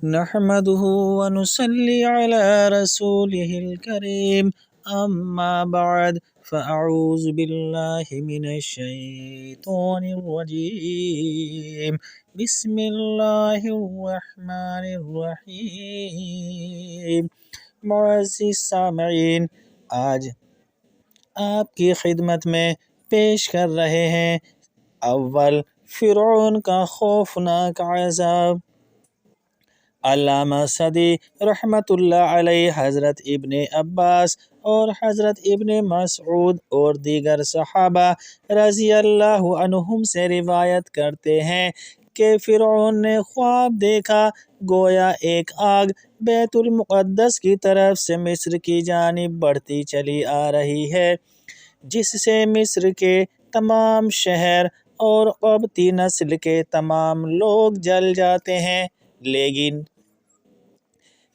نحمده ونصلي على رسوله الكريم أما بعد فأعوذ بالله من الشيطان الرجيم بسم الله الرحمن الرحيم معزز سامعین، آج آپ کی خدمت میں پیش کر رہے ہیں اول فرعون کا خوفناک عذاب۔ علامہ سعدی رحمۃ اللہ علیہ حضرت ابن عباس اور حضرت ابن مسعود اور دیگر صحابہ رضی اللہ عنہم سے روایت کرتے ہیں کہ فرعون نے خواب دیکھا گویا ایک آگ بیت المقدس کی طرف سے مصر کی جانب بڑھتی چلی آ رہی ہے، جس سے مصر کے تمام شہر اور قبطی نسل کے تمام لوگ جل جاتے ہیں،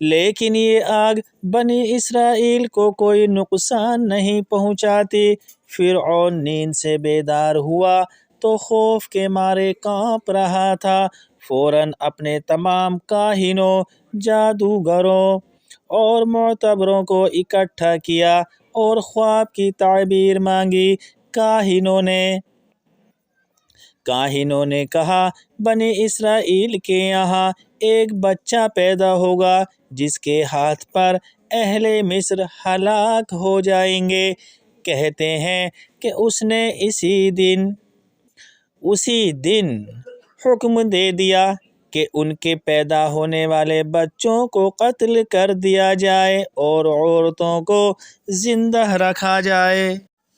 لیکن یہ آگ بنی اسرائیل کو کوئی نقصان نہیں پہنچاتی۔ فرعون نیند سے بیدار ہوا تو خوف کے مارے کانپ رہا تھا، فوراً اپنے تمام کاہنوں، جادوگروں اور معتبروں کو اکٹھا کیا اور خواب کی تعبیر مانگی۔ کاہنوں نے کہا، بنی اسرائیل کے یہاں ایک بچہ پیدا ہوگا جس کے ہاتھ پر اہل مصر ہلاک ہو جائیں گے۔ کہتے ہیں کہ اس نے اسی دن حکم دے دیا کہ ان کے پیدا ہونے والے بچوں کو قتل کر دیا جائے اور عورتوں کو زندہ رکھا جائے۔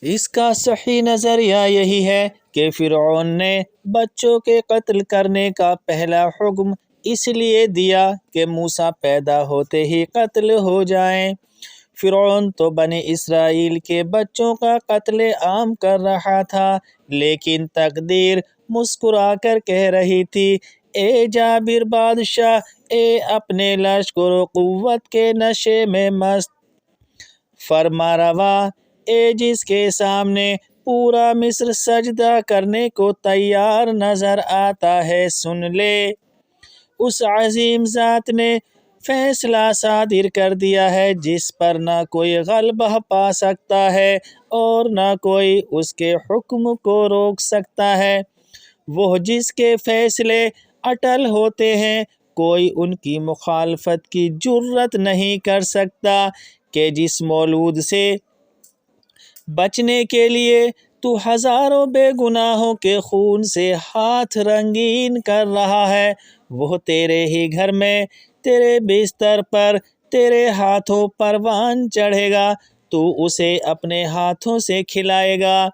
اس کا صحیح نظریہ یہی ہے کہ فرعون نے بچوں کے قتل کرنے کا پہلا حکم اس لیے دیا کہ موسیٰ پیدا ہوتے ہی قتل ہو جائیں۔ فرعون تو بنی اسرائیل کے بچوں کا قتل عام کر رہا تھا، لیکن تقدیر مسکرا کر کہہ رہی تھی، اے جابر بادشاہ، اے اپنے لشکر و قوت کے نشے میں مست فرما روا، اے جس کے سامنے پورا مصر سجدہ کرنے کو تیار نظر آتا ہے، سن لے، اس عظیم ذات نے فیصلہ صادر کر دیا ہے جس پر نہ کوئی غلبہ پا سکتا ہے اور نہ کوئی اس کے حکم کو روک سکتا ہے۔ وہ جس کے فیصلے اٹل ہوتے ہیں، کوئی ان کی مخالفت کی جرات نہیں کر سکتا، کہ جس مولود سے بچنے کے لیے تو ہزاروں بے گناہوں کے خون سے ہاتھ رنگین کر رہا ہے، وہ تیرے ہی گھر میں، تیرے بستر پر، تیرے ہاتھوں پروان چڑھے گا، تو اسے اپنے ہاتھوں سے کھلائے گا،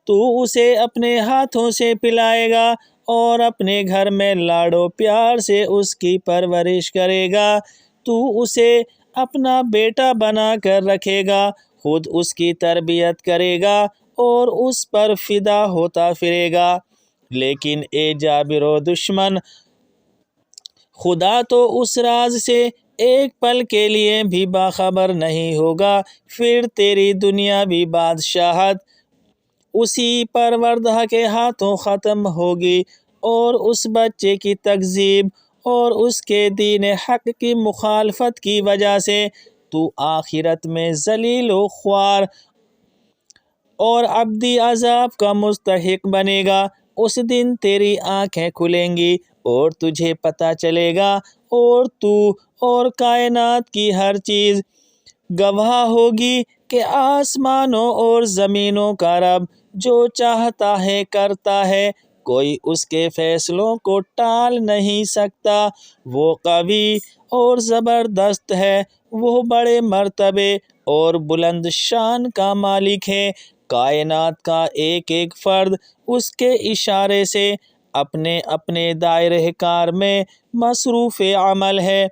تو اسے اپنے ہاتھوں سے پلائے گا اور اپنے گھر میں لاڈو پیار سے اس کی پرورش کرے گا، تو اسے اپنا بیٹا بنا کر رکھے گا، خود اس کی تربیت کرے گا اور اس پر فدا ہوتا پھرے گا۔ لیکن اے جابر و دشمن، خدا تو اس راز سے ایک پل کے لیے بھی باخبر نہیں ہوگا، پھر تیری دنیاوی بادشاہت اسی پروردگار کے ہاتھوں ختم ہوگی، اور اس بچے کی تکذیب اور اس کے دین حق کی مخالفت کی وجہ سے تو آخرت میں ذلیل و خوار اور ابدی عذاب کا مستحق بنے گا۔ اس دن تیری آنکھیں کھلیں گی اور تجھے پتہ چلے گا، اور تو اور کائنات کی ہر چیز گواہ ہوگی کہ آسمانوں اور زمینوں کا رب جو چاہتا ہے کرتا ہے، کوئی اس کے فیصلوں کو ٹال نہیں سکتا، وہ قوی اور زبردست ہے، وہ بڑے مرتبے اور بلند شان کا مالک ہے، کائنات کا ایک ایک فرد اس کے اشارے سے اپنے اپنے دائرہ کار میں مصروف عمل ہے،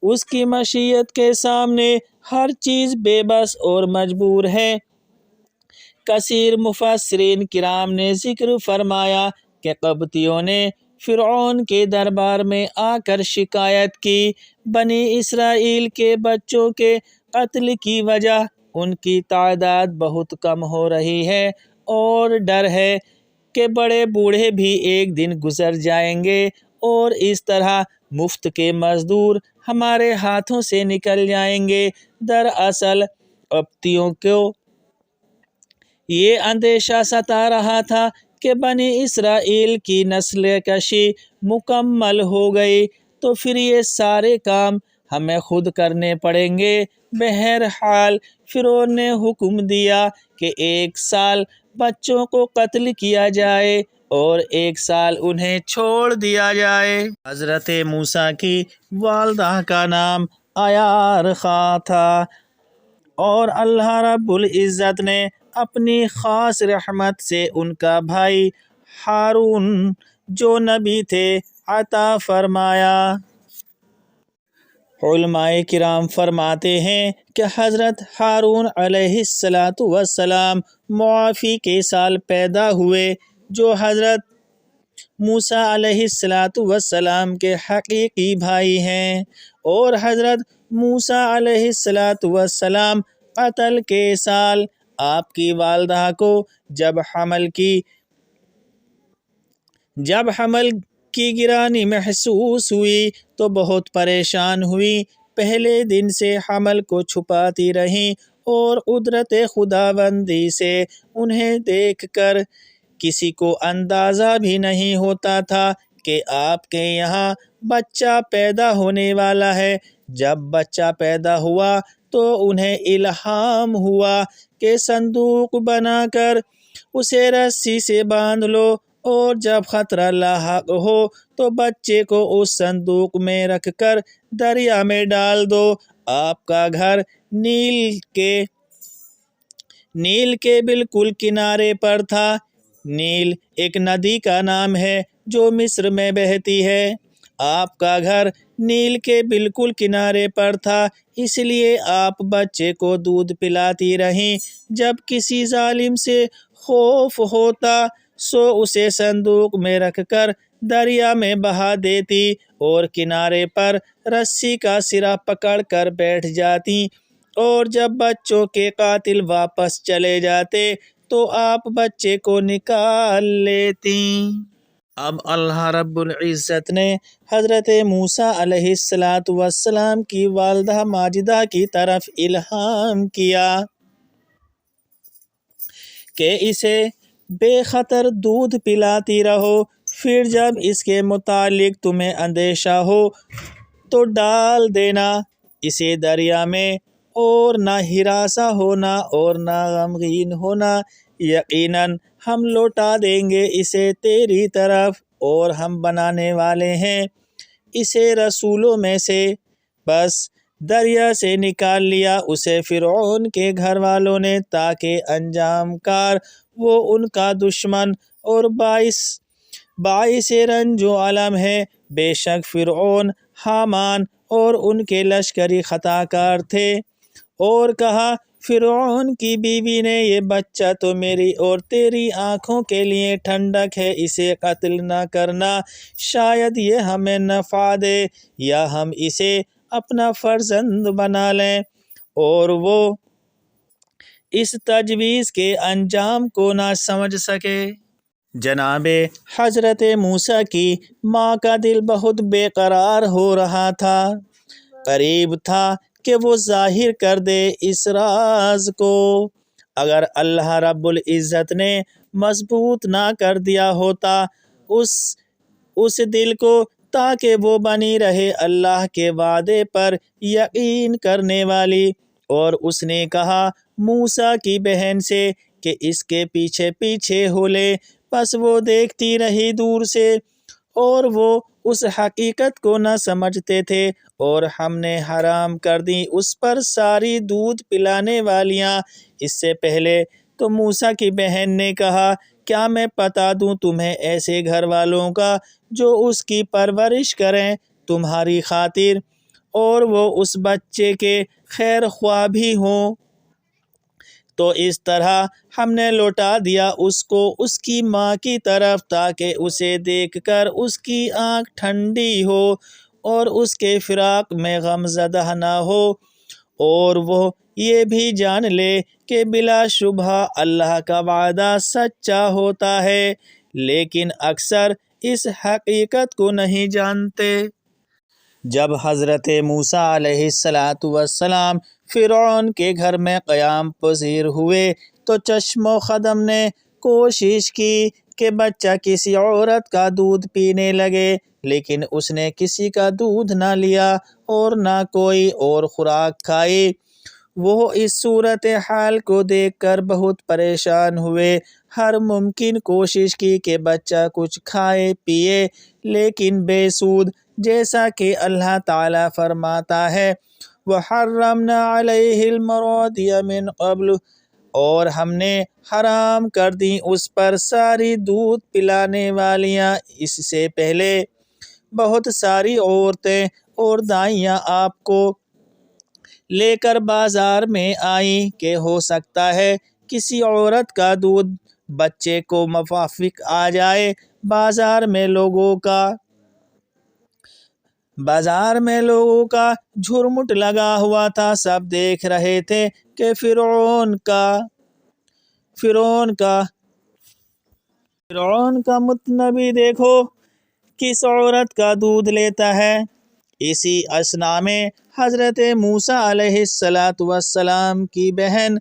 اس کی مشیت کے سامنے ہر چیز بے بس اور مجبور ہے۔ کثیر مفسرین کرام نے ذکر فرمایا کہ قبطیوں نے فرعون کے دربار میں آ کر شکایت کی، بنی اسرائیل کے بچوں کے قتل کی وجہ ان کی تعداد بہت کم ہو رہی ہے، اور ڈر ہے کہ بڑے بوڑھے بھی ایک دن گزر جائیں گے اور اس طرح مفت کے مزدور ہمارے ہاتھوں سے نکل جائیں گے۔ دراصل قبطیوں کو یہ اندیشہ ستا رہا تھا کہ بنی اسرائیل کی نسل کشی مکمل ہو گئی تو پھر یہ سارے کام ہمیں خود کرنے پڑیں گے۔ بہرحال فرعون نے حکم دیا کہ 1 سال بچوں کو قتل کیا جائے اور 1 سال انہیں چھوڑ دیا جائے۔ حضرت موسیٰ کی والدہ کا نام عیارخا تھا اور اللہ رب العزت نے اپنی خاص رحمت سے ان کا بھائی ہارون جو نبی تھے عطا فرمایا۔ علماء کرام فرماتے ہیں کہ حضرت ہارون علیہ السلام معافی کے سال پیدا ہوئے جو حضرت موسیٰ علیہ السلام کے حقیقی بھائی ہیں، اور حضرت موسیٰ علیہ السلام قتل کے سال آپ کی والدہ کو جب حمل کی گرانی محسوس ہوئی تو بہت پریشان ہوئی۔ پہلے دن سے حمل کو چھپاتی رہیں اور قدرت خداوندی سے انہیں دیکھ کر کسی کو اندازہ بھی نہیں ہوتا تھا کہ آپ کے یہاں بچہ پیدا ہونے والا ہے۔ جب بچہ پیدا ہوا تو انہیں الہام ہوا کہ صندوق بنا کر اسے رسی سے باندھ لو اور جب خطرہ لاحق ہو تو بچے کو اس صندوق میں رکھ کر دریا میں ڈال دو۔ آپ کا گھر نیل کے بالکل کنارے پر تھا۔ نیل ایک ندی کا نام ہے جو مصر میں بہتی ہے۔ آپ کا گھر نیل کے بالکل کنارے پر تھا، اس لیے آپ بچے کو دودھ پلاتی رہیں۔ جب کسی ظالم سے خوف ہوتا سو اسے صندوق میں رکھ کر دریا میں بہا دیتی اور کنارے پر رسی کا سرا پکڑ کر بیٹھ جاتی، اور جب بچوں کے قاتل واپس چلے جاتے تو آپ بچے کو نکال لیتی۔ اب اللہ رب العزت نے حضرت موسیٰ علیہ السلام کی والدہ ماجدہ کی طرف الہام کیا کہ اسے بے خطر دودھ پلاتی رہو، پھر جب اس کے متعلق تمہیں اندیشہ ہو تو ڈال دینا اسے دریا میں، اور نہ ہراساں ہونا اور نہ غمگین ہونا، یقیناً ہم لوٹا دیں گے اسے تیری طرف اور ہم بنانے والے ہیں اسے رسولوں میں سے۔ بس دریا سے نکال لیا اسے فرعون کے گھر والوں نے تاکہ انجام کار وہ ان کا دشمن اور باعث رنج و الم ہے۔ بے شک فرعون، حامان اور ان کے لشکری خطا کار تھے۔ اور کہا فرعون کی بیوی نے یہ بچہ تو میری اور تیری آنکھوں کے لیے ٹھنڈک ہے، اسے قتل نہ کرنا، شاید یہ ہمیں نفع دے یا ہم اسے اپنا فرزند بنا لیں اور وہ اس تجویز کے انجام کو نہ سمجھ سکے۔ جناب حضرت موسیٰ کی ماں کا دل بہت بے قرار ہو رہا تھا، قریب تھا کہ وہ ظاہر کر دے اس راز کو۔ اگر اللہ رب العزت نے مضبوط نہ کر دیا ہوتا اس دل کو تاکہ وہ بنی رہے اللہ کے وعدے پر یقین کرنے والی، اور اس نے کہا موسیٰ کی بہن سے کہ اس کے پیچھے پیچھے ہو لے، پس وہ دیکھتی رہی دور سے، اور وہ اس حقیقت کو نہ سمجھتے تھے، اور ہم نے حرام کر دی اس پر ساری دودھ پلانے والیاں اس سے پہلے۔ تو موسیٰ کی بہن نے کہا کیا میں بتا دوں تمہیں ایسے گھر والوں کا جو اس کی پرورش کریں تمہاری خاطر اور وہ اس بچے کے خیر خواہ بھی ہوں؟ تو اس طرح ہم نے لوٹا دیا اس کو اس کی ماں کی طرف تاکہ اسے دیکھ کر اس کی آنکھ ٹھنڈی ہو اور اس کے فراق میں غم زدہ نہ ہو، اور وہ یہ بھی جان لے کہ بلا شبہ اللہ کا وعدہ سچا ہوتا ہے، لیکن اکثر اس حقیقت کو نہیں جانتے۔ جب حضرت موسیٰ علیہ السلام فرعون کے گھر میں قیام پذیر ہوئے تو چشم و خدم نے کوشش کی کہ بچہ کسی عورت کا دودھ پینے لگے، لیکن اس نے کسی کا دودھ نہ لیا اور نہ کوئی اور خوراک کھائی۔ وہ اس صورتحال کو دیکھ کر بہت پریشان ہوئے، ہر ممکن کوشش کی کہ بچہ کچھ کھائے پیے، لیکن بے سود، جیسا کہ اللہ تعالیٰ فرماتا ہے وَحَرَّمْنَا عَلَيْهِ الْمَرَاضِعَ مِنْ قَبْلُ، اور ہم نے حرام کر دیں اس پر ساری دودھ پلانے والیاں اس سے پہلے۔ بہت ساری عورتیں اور دائیاں آپ کو لے کر بازار میں آئیں کہ ہو سکتا ہے کسی عورت کا دودھ بچے کو موافق آ جائے۔ بازار میں لوگوں کا جھرمٹ لگا ہوا تھا، سب دیکھ رہے تھے کہ فرعون کا متنبی دیکھو کس عورت کا دودھ لیتا ہے۔ اسی اثنا میں حضرت موسیٰ علیہ السلام کی بہن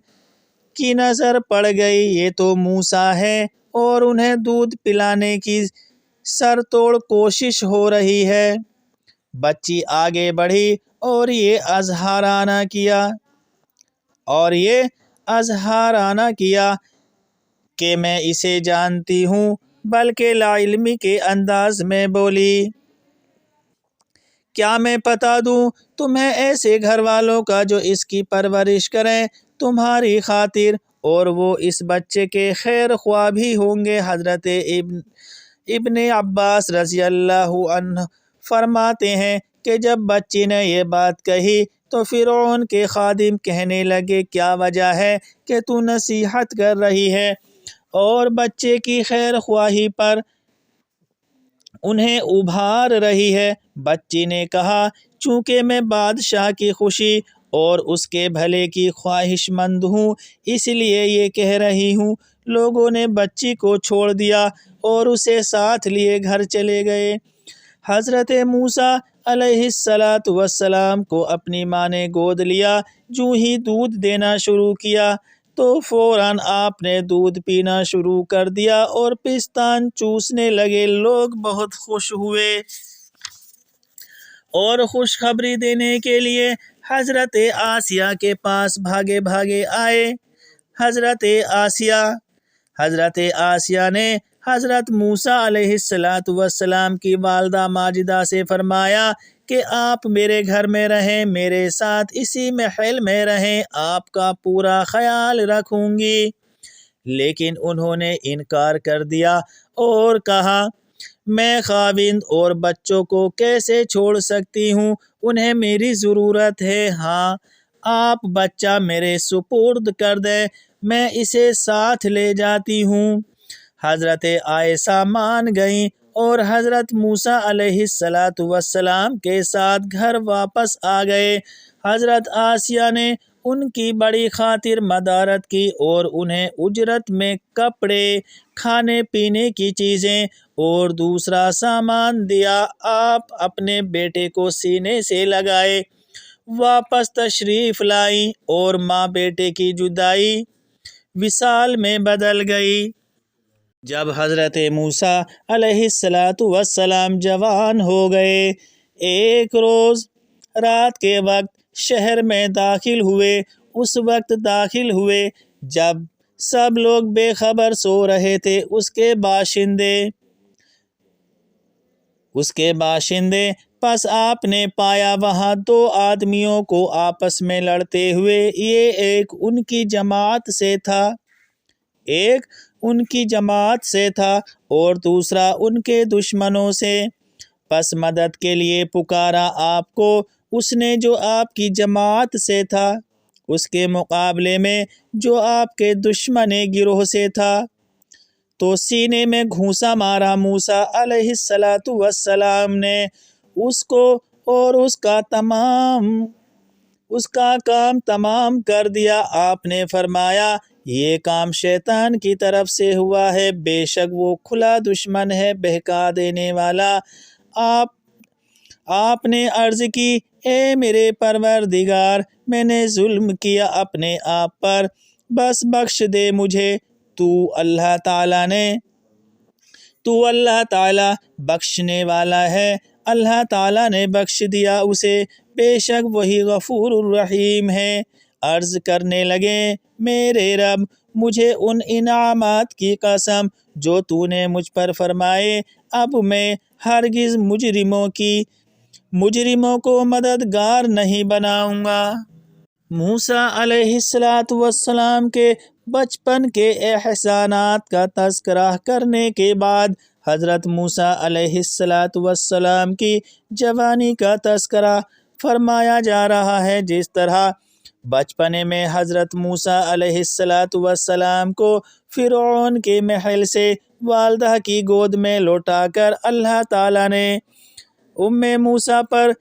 کی نظر پڑ گئی، یہ تو موسیٰ ہے اور انہیں دودھ پلانے کی سر توڑ کوشش ہو رہی ہے۔ بچی آگے بڑھی اور یہ اظہارانہ کیا کہ میں اسے جانتی ہوں، بلکہ لا علمی کے انداز میں بولی کیا میں بتا دوں تمہیں ایسے گھر والوں کا جو اس کی پرورش کریں تمہاری خاطر، اور وہ اس بچے کے خیر خواہ بھی ہوں گے۔ حضرت ابن عباس رضی اللہ عنہ فرماتے ہیں کہ جب بچی نے یہ بات کہی تو فرعون کے خادم کہنے لگے کیا وجہ ہے کہ تو نصیحت کر رہی ہے اور بچے کی خیر خواہی پر انہیں ابھار رہی ہے؟ بچی نے کہا چونکہ میں بادشاہ کی خوشی اور اس کے بھلے کی خواہش مند ہوں اس لیے یہ کہہ رہی ہوں۔ لوگوں نے بچی کو چھوڑ دیا اور اسے ساتھ لیے گھر چلے گئے۔ حضرت موسیٰ علیہ السلام کو اپنی ماں نے گود لیا، جو ہی دودھ دینا شروع کیا تو فوراً آپ نے دودھ پینا شروع کر دیا اور پستان چوسنے لگے۔ لوگ بہت خوش ہوئے اور خوشخبری دینے کے لیے حضرت آسیہ کے پاس بھاگے بھاگے آئے۔ حضرت آسیہ نے حضرت موسیٰ علیہ السلام کی والدہ ماجدہ سے فرمایا کہ آپ میرے گھر میں رہیں، میرے ساتھ اسی محل میں رہیں، آپ کا پورا خیال رکھوں گی۔ لیکن انہوں نے انکار کر دیا اور کہا میں خاوند اور بچوں کو کیسے چھوڑ سکتی ہوں، انہیں میری ضرورت ہے۔ ہاں، آپ بچہ میرے سپرد کر دیں، میں اسے ساتھ لے جاتی ہوں۔ حضرت عائشہ مان گئیں اور حضرت موسیٰ علیہ السلام کے ساتھ گھر واپس آ گئے۔ حضرت آسیہ نے ان کی بڑی خاطر مدارت کی اور انہیں اجرت میں کپڑے، کھانے پینے کی چیزیں اور دوسرا سامان دیا۔ آپ اپنے بیٹے کو سینے سے لگائے واپس تشریف لائیں اور ماں بیٹے کی جدائی وصال میں بدل گئی۔ جب حضرت موسیٰ علیہ السلام جوان ہو گئے، ایک روز رات کے وقت شہر میں داخل ہوئے۔ اس وقت داخل ہوئے جب سب لوگ بے خبر سو رہے تھے۔ اس کے باشندے پس آپ نے پایا وہاں دو آدمیوں کو آپس میں لڑتے ہوئے، ایک ان کی جماعت سے تھا اور دوسرا ان کے دشمنوں سے۔ پس مدد کے لیے پکارا آپ کو اس نے جو آپ کی جماعت سے تھا، اس کے مقابلے میں جو آپ کے دشمن گروہ سے تھا، تو سینے میں گھونسا مارا۔ موسیٰ علیہ السلام نے اس کو اور اس کا کام تمام کر دیا۔ آپ نے فرمایا یہ کام شیطان کی طرف سے ہوا ہے، بے شک وہ کھلا دشمن ہے، بہکا دینے والا۔ آپ نے عرض کی اے میرے پروردگار میں نے ظلم کیا اپنے آپ پر، بس بخش دے مجھے۔ تو اللہ تعالیٰ بخشنے والا ہے۔ اللہ تعالیٰ نے بخش دیا اسے، بے شک وہی غفور الرحیم ہے۔ عرض کرنے لگے میرے رب مجھے ان انعامات کی قسم جو تو نے مجھ پر فرمائے، اب میں ہرگز مجرموں کو مددگار نہیں بناؤں گا۔ موسیٰ علیہ السلام کے بچپن کے احسانات کا تذکرہ کرنے کے بعد حضرت موسیٰ علیہ السلام کی جوانی کا تذکرہ فرمایا جا رہا ہے۔ جس طرح بچپنے میں حضرت موسیٰ علیہ السلام کو فرعون کے محل سے والدہ کی گود میں لوٹا کر اللہ تعالیٰ نے موسیٰ پر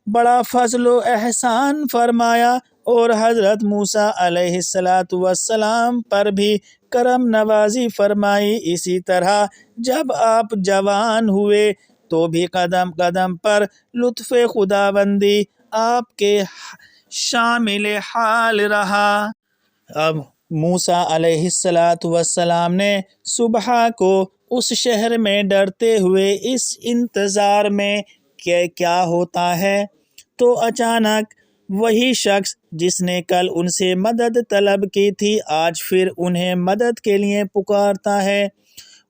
بڑا فضل و احسان فرمایا، اور حضرت موسیٰ علیہ السلام پر بھی کرم نوازی فرمائی۔ اسی طرح جب آپ جوان ہوئے تو بھی قدم قدم پر لطف خداوندی آپ کے شامل حال رہا۔ اب موسیٰ علیہ السلام نے صبح کو اس شہر میں ڈرتے ہوئے اس انتظار میں کہ کیا ہوتا ہے، تو اچانک وہی شخص جس نے کل ان سے مدد طلب کی تھی آج پھر انہیں مدد کے لیے پکارتا ہے۔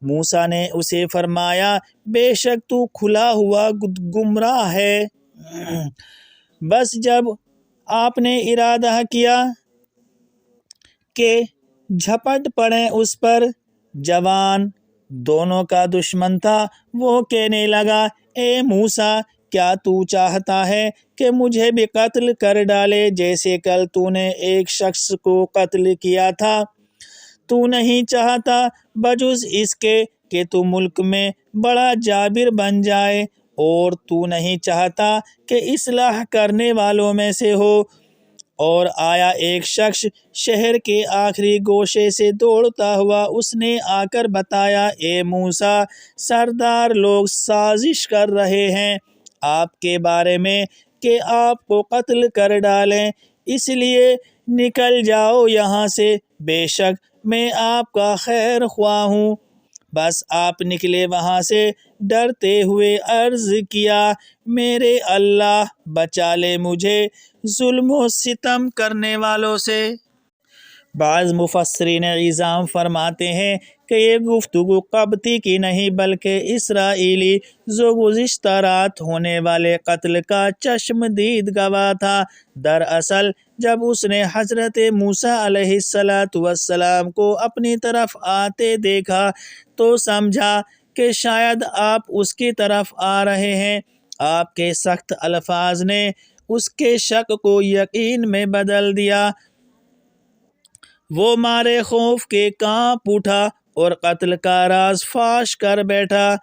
موسیٰ نے اسے فرمایا بے شک تو کھلا ہوا گمراہ ہے۔ بس جب آپ نے ارادہ کیا کہ جھپٹ پڑیں اس پر، جوان دونوں کا دشمن تھا، وہ کہنے لگا اے موسیٰ کیا تو چاہتا ہے کہ مجھے بھی قتل کر ڈالے جیسے کل تو نے ایک شخص کو قتل کیا تھا؟ تو نہیں چاہتا بجز اس کے کہ تو ملک میں بڑا جابر بن جائے، اور تو نہیں چاہتا کہ اصلاح کرنے والوں میں سے ہو۔ اور آیا ایک شخص شہر کے آخری گوشے سے دوڑتا ہوا، اس نے آ کر بتایا اے موسیٰ سردار لوگ سازش کر رہے ہیں آپ کے بارے میں کہ آپ کو قتل کر ڈالیں، اس لیے نکل جاؤ یہاں سے، بے شک میں آپ کا خیر خواہ ہوں۔ بس آپ نکلے وہاں سے ڈرتے ہوئے، عرض کیا میرے اللہ بچا لے مجھے ظلم و ستم کرنے والوں سے۔ بعض مفسرین عظام فرماتے ہیں کہ یہ گفتگو قبطی کی نہیں بلکہ اسرائیلی جو گزشتہ رات ہونے والے قتل کا چشمدید گواہ تھا۔ دراصل جب اس نے حضرت موسیٰ علیہ السلام کو اپنی طرف آتے دیکھا تو سمجھا کہ شاید آپ اس کی طرف آ رہے ہیں۔ آپ کے سخت الفاظ نے اس کے شک کو یقین میں بدل دیا، وہ مارے خوف کے کانپ اٹھا اور قتل کا راز فاش کر بیٹھا۔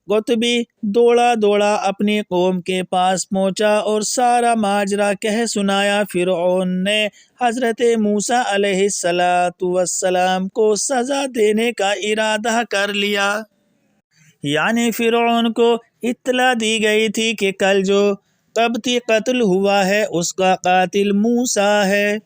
قطبی دوڑا اپنی قوم کے پاس پہنچا اور سارا ماجرا کہہ سنایا۔ فرعون نے حضرت موسیٰ علیہ السلام کو سزا دینے کا ارادہ کر لیا۔ یعنی فرعون کو اطلاع دی گئی تھی کہ کل جو قبطی قتل ہوا ہے اس کا قاتل موسیٰ ہے۔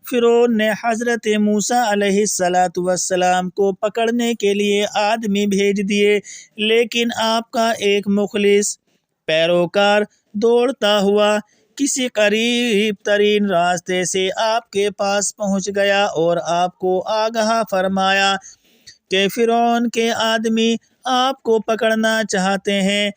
فرعون نے حضرت موسیٰ علیہ السلام کو پکڑنے کے لیے آدمی بھیج دیے، لیکن آپ کا ایک مخلص پیروکار دوڑتا ہوا کسی قریب ترین راستے سے آپ کے پاس پہنچ گیا اور آپ کو آگاہ فرمایا کہ فرعون کے آدمی آپ کو پکڑنا چاہتے ہیں،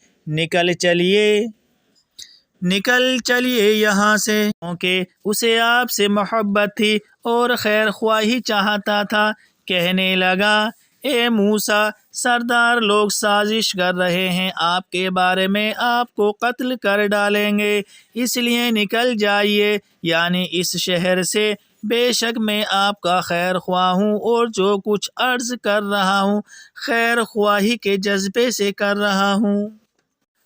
نکل چلیے یہاں سے، کیونکہ اسے آپ سے محبت تھی اور خیر خواہی چاہتا تھا۔ کہنے لگا اے موسیٰ سردار لوگ سازش کر رہے ہیں آپ کے بارے میں، آپ کو قتل کر ڈالیں گے، اس لیے نکل جائیے یعنی اس شہر سے، بے شک میں آپ کا خیر خواہ ہوں اور جو کچھ عرض کر رہا ہوں خیر خواہی کے جذبے سے کر رہا ہوں۔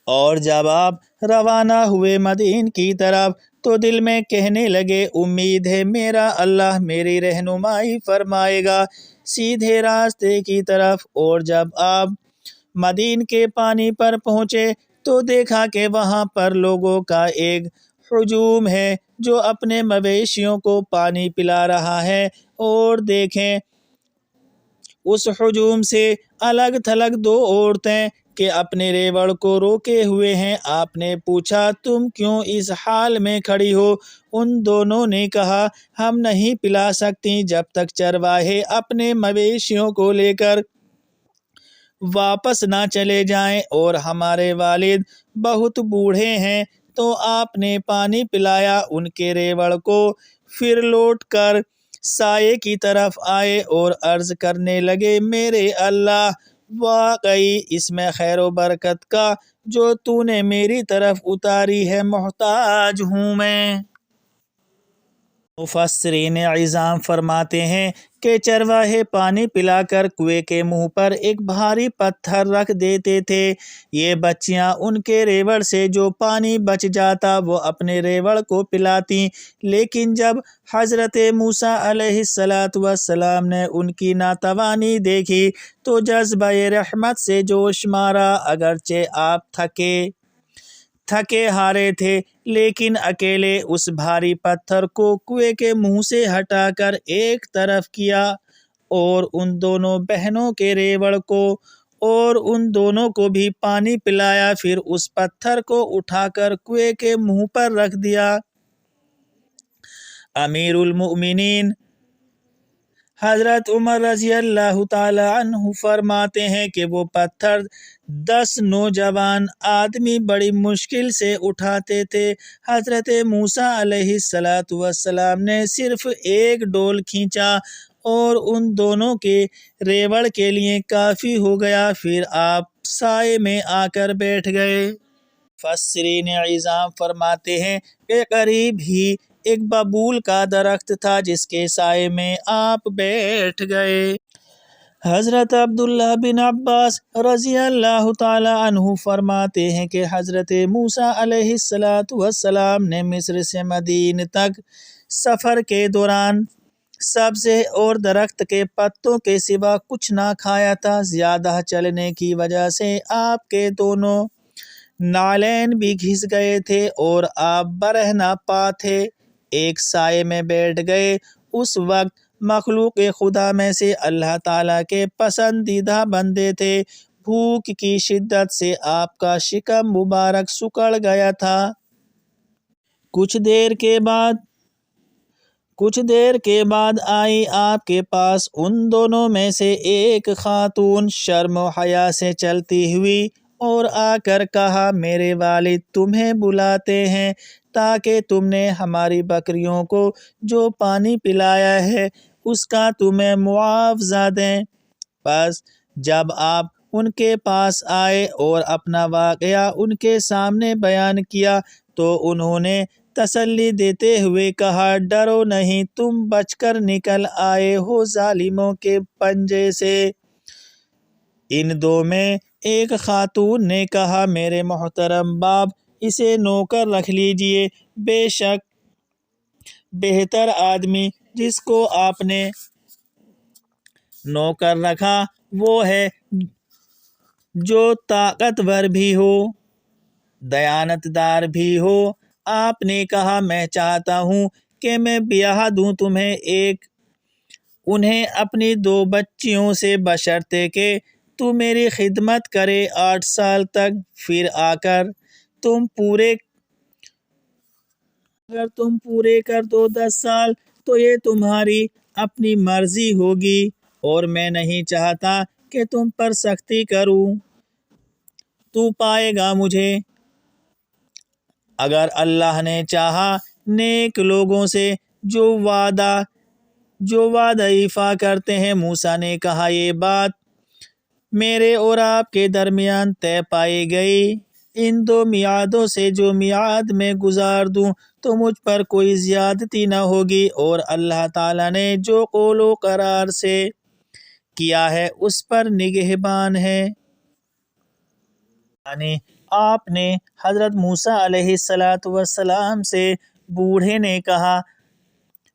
اور جب آپ روانہ ہوئے مدین کی طرف تو دل میں کہنے لگے امید ہے میرا اللہ میری رہنمائی فرمائے گا سیدھے راستے کی طرف۔ اور جب آپ مدین کے پانی پر پہنچے تو دیکھا کہ وہاں پر لوگوں کا ایک ہجوم ہے جو اپنے مویشیوں کو پانی پلا رہا ہے، اور دیکھیں اس ہجوم سے الگ تھلگ دو عورتیں کہ اپنے ریوڑ کو روکے ہوئے ہیں۔ آپ نے پوچھا تم کیوں اس حال میں کھڑی ہو؟ ان دونوں نے کہا ہم نہیں پلا سکتی جب تک چرواہے اپنے مویشیوں کو لے کر واپس نہ چلے جائیں، اور ہمارے والد بہت بوڑھے ہیں۔ تو آپ نے پانی پلایا ان کے ریوڑ کو، پھر لوٹ کر سائے کی طرف آئے اور عرض کرنے لگے میرے اللہ، واقعی اس میں خیر و برکت کا جو تو نے میری طرف اتاری ہے محتاج ہوں میں۔ مفسرین عظام فرماتے ہیں کہ چرواہے پانی پلا کر کنویں کے منہ پر ایک بھاری پتھر رکھ دیتے تھے۔ یہ بچیاں ان کے ریوڑ سے جو پانی بچ جاتا وہ اپنے ریوڑ کو پلاتی، لیکن جب حضرت موسیٰ علیہ السلام نے ان کی ناتوانی دیکھی تو جذبہ رحمت سے جوش مارا۔ اگرچہ آپ تھکے ہارے تھے، لیکن اکیلے اس بھاری پتھر کو کنویں کے منہ سے ہٹا کر ایک طرف کیا، اور ان دونوں بہنوں کے ریوڑ کو اور ان دونوں کو بھی پانی پلایا، پھر اس پتھر کو اٹھا کر کنویں کے منہ پر رکھ دیا۔ امیر المؤمنین حضرت عمر رضی اللہ تعالی عنہ فرماتے ہیں کہ وہ پتھر 10 نوجوان آدمی بڑی مشکل سے اٹھاتے تھے۔ حضرت موسیٰ علیہ السلام نے صرف ایک ڈول کھینچا اور ان دونوں کے ریوڑ کے لیے کافی ہو گیا، پھر آپ سائے میں آ کر بیٹھ گئے۔ مفسرین عظام فرماتے ہیں کہ قریب ہی ایک ببول کا درخت تھا جس کے سائے میں آپ بیٹھ گئے۔ حضرت عبداللہ بن عباس رضی اللہ تعالی عنہ فرماتے ہیں کہ حضرت موسیٰ علیہ السلام نے مصر سے مدین تک سفر کے دوران سبزے اور درخت کے پتوں کے سوا کچھ نہ کھایا تھا۔ زیادہ چلنے کی وجہ سے آپ کے دونوں نالین بھی گھس گئے تھے اور آپ برہ نہ پا تھے۔ ایک سائے میں بیٹھ گئے۔ اس وقت مخلوق خدا میں سے اللہ تعالیٰ کے پسندیدہ بندے تھے۔ بھوک کی شدت سے آپ کا شکم مبارک سکڑ گیا تھا۔ کچھ دیر کے بعد آئی آپ کے پاس ان دونوں میں سے ایک خاتون شرم و حیا سے چلتی ہوئی، اور آ کر کہا میرے والد تمہیں بلاتے ہیں تاکہ تم نے ہماری بکریوں کو جو پانی پلایا ہے اس کا تمہیں معاوضہ دیں۔ پس جب آپ ان کے پاس آئے اور اپنا واقعہ ان کے سامنے بیان کیا تو انہوں نے تسلی دیتے ہوئے کہا ڈرو نہیں، تم بچ کر نکل آئے ہو ظالموں کے پنجے سے۔ ان دو میں ایک خاتون نے کہا میرے محترم باپ اسے نوکر رکھ لیجئے، بے شک بہتر آدمی جس کو آپ نے نوکر رکھا وہ ہے جو طاقتور بھی ہو، دیانتدار بھی ہو۔ آپ نے کہا میں چاہتا ہوں کہ میں بیاہ دوں تمہیں انہیں اپنی 2 بچیوں سے، بشرطے کہ تو میری خدمت کرے 8 سال تک، پھر اگر تم پورے کر دو 10 سال تو یہ تمہاری اپنی مرضی ہوگی، اور میں نہیں چاہتا کہ تم پر سختی کروں۔ تو پائے گا مجھے اگر اللہ نے چاہا نیک لوگوں سے جو وعدہ ایفا کرتے ہیں۔ موسیٰ نے کہا یہ بات میرے اور آپ کے درمیان طے پائی گئی۔ ان 2 میعادوں سے جو میعاد میں گزار دوں تو مجھ پر کوئی زیادتی نہ ہوگی، اور اللہ تعالیٰ نے جو قول و قرار سے کیا ہے اس پر نگہبان ہے۔ یعنی آپ نے حضرت موسیٰ علیہ السلام سے بوڑھے نے کہا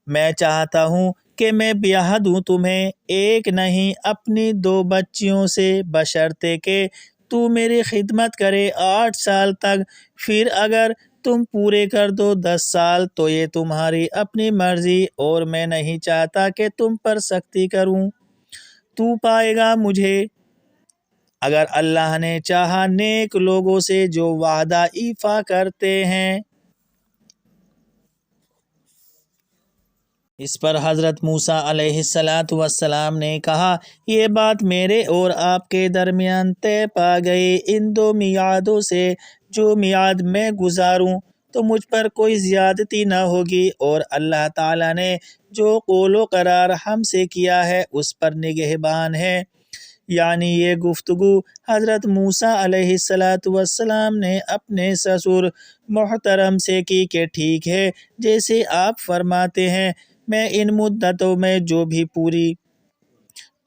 میں چاہتا ہوں کہ میں بیاہ دوں تمہیں ایک نہیں اپنی 2 بچیوں سے، بشرطے کہ تو میری خدمت کرے 8 سال تک، پھر اگر تم پورے کر دو 10 سال تو یہ تمہاری اپنی مرضی، اور میں نہیں چاہتا کہ تم پر سختی کروں۔ تو پائے گا مجھے اگر اللہ نے چاہا نیک لوگوں سے جو وعدہ ایفا کرتے ہیں۔ اس پر حضرت موسیٰ علیہ السلام نے کہا، یہ بات میرے اور آپ کے درمیان طے پا گئی، ان 2 میعادوں سے جو میعاد میں گزاروں تو مجھ پر کوئی زیادتی نہ ہوگی، اور اللہ تعالیٰ نے جو قول و قرار ہم سے کیا ہے اس پر نگہبان ہے۔ یعنی یہ گفتگو حضرت موسیٰ علیہ السلام نے اپنے سسر محترم سے کی کہ ٹھیک ہے، جیسے آپ فرماتے ہیں، میں ان مدتوں میں جو بھی پوری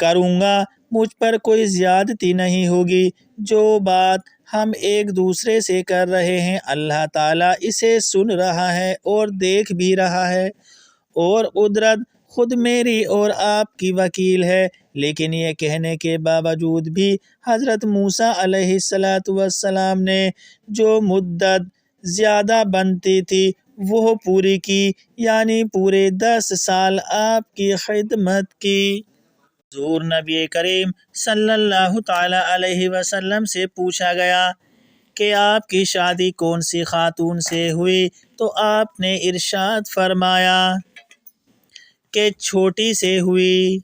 کروں گا مجھ پر کوئی زیادتی نہیں ہوگی۔ جو بات ہم ایک دوسرے سے کر رہے ہیں اللہ تعالیٰ اسے سن رہا ہے اور دیکھ بھی رہا ہے، اور قدرت خود میری اور آپ کی وکیل ہے۔ لیکن یہ کہنے کے باوجود بھی حضرت موسیٰ علیہ السلام نے جو مدت زیادہ بنتی تھی وہ پوری کی، یعنی پورے 10 سال آپ کی خدمت کی۔ حضور نبی کریم صلی اللہ تعالی علیہ وسلم سے پوچھا گیا کہ آپ کی شادی کون سی خاتون سے ہوئی، تو آپ نے ارشاد فرمایا کہ چھوٹی سے ہوئی۔